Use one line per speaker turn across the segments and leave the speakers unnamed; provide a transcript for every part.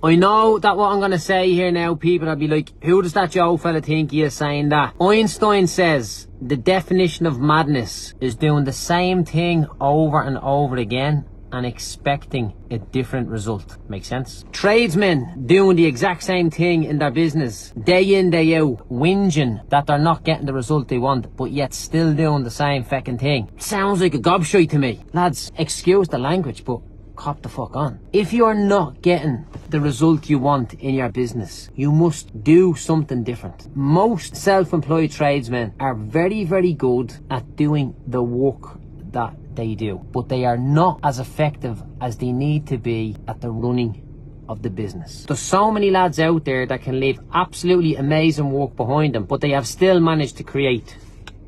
I know that what I'm going to say here now, people will be like, who does that Joe fella think he is saying that? Einstein says the definition of madness is doing the same thing over and over again and expecting a different result. Make sense? Tradesmen doing the exact same thing in their business, day in, day out, whinging that they're not getting the result they want, but yet still doing the same fucking thing. Sounds like a gobshite to me. Lads, excuse the language, but cop the fuck on. If you're not getting the result you want in your business, you must do something different. Most self-employed tradesmen are very, very good at doing the work that they do, but they are not as effective as they need to be at the running of the business. There's so many lads out there that can leave absolutely amazing work behind them, but they have still managed to create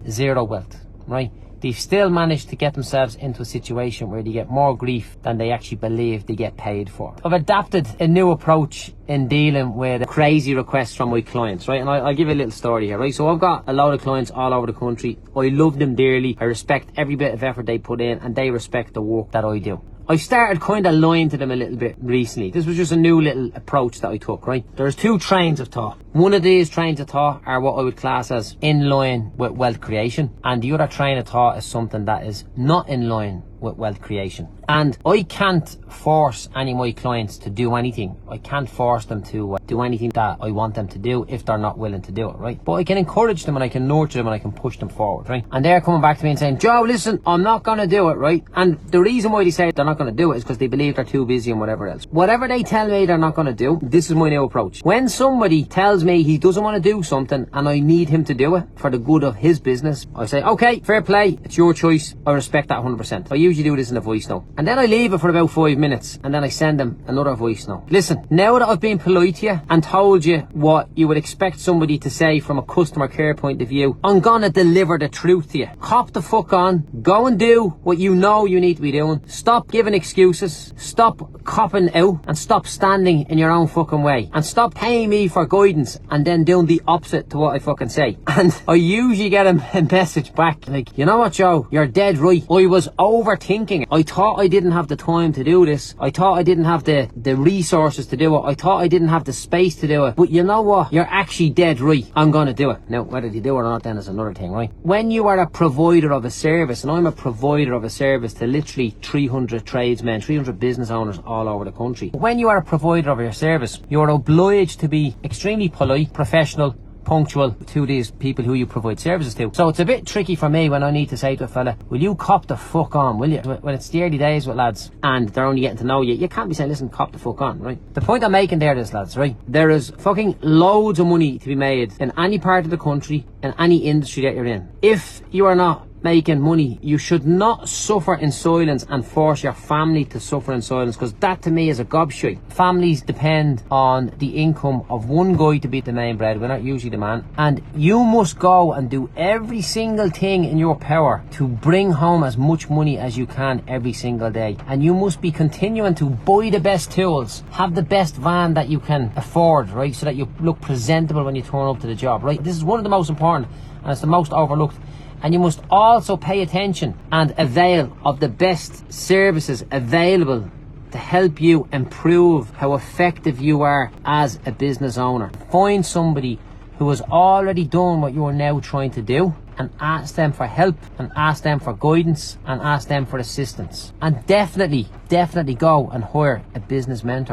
zero wealth, right? They've still managed to get themselves into a situation where they get more grief than they actually believe they get paid for. I've adapted a new approach in dealing with crazy requests from my clients, right? And I'll give you a little story here, right? So I've got a lot of clients all over the country. I love them dearly. I respect every bit of effort they put in, and they respect the work that I do. I started kind of lying to them a little bit recently. This was just a new little approach that I took, right? There's two trains of thought. One of these trains of thought are what I would class as in line with wealth creation, and the other train of thought is something that is not in line with wealth creation. And I can't force any of my clients to do anything. I can't force them to do anything that I want them to do if they're not willing to do it, right? But I can encourage them, and I can nurture them, and I can push them forward, right? And they're coming back to me and saying, Joe, listen, I'm not going to do it, right? And the reason why they say they're not going to do it is because they believe they're too busy and whatever else. Whatever they tell me they're not going to do, this is my new approach. When somebody tells me he doesn't want to do something and I need him to do it for the good of his business, I say, okay, fair play, it's your choice. I respect that 100%. I usually do this in a voice note. And then I leave it for about 5 minutes, and then I send them another voice note. Listen, now that I've been polite to you and told you what you would expect somebody to say from a customer care point of view, I'm gonna deliver the truth to you. Cop the fuck on. Go and do what you know you need to be doing. Stop giving excuses. Stop copping out, and stop standing in your own fucking way. And stop paying me for guidance and then doing the opposite to what I fucking say. And I usually get a message back like, you know what, Joe? You're dead right. I was overthinking it. I thought I didn't have the time to do this. I thought I didn't have the resources to do it. I thought I didn't have the space to do it. But you know what? You're actually dead right. I'm going to do it. Now, whether you do it or not then is another thing, right? When you are a provider of a service, and I'm a provider of a service to literally 300 tradesmen, 300 business owners all over the country. When you are a provider of your service, you're obliged to be extremely polite, professional, punctual to these people who you provide services to. So it's a bit tricky for me when I need to say to a fella, will you cop the fuck on, will you? When it's the early days with lads and they're only getting to know you, you can't be saying, listen, cop the fuck on, right? The point I'm making there is, lads, right? There is fucking loads of money to be made in any part of the country, in any industry that you're in. If you are not making money, you should not suffer in silence and force your family to suffer in silence, because that to me is a gobshite. Families depend on the income of one guy to be the main breadwinner, usually the man, and you must go and do every single thing in your power to bring home as much money as you can every single day. And you must be continuing to buy the best tools, have the best van that you can afford, right, so that you look presentable when you turn up to the job, right? This is one of the most important, and it's the most overlooked. And you must also pay attention and avail of the best services available to help you improve how effective you are as a business owner. Find somebody who has already done what you are now trying to do, and ask them for help, and ask them for guidance, and ask them for assistance. And definitely go and hire a business mentor.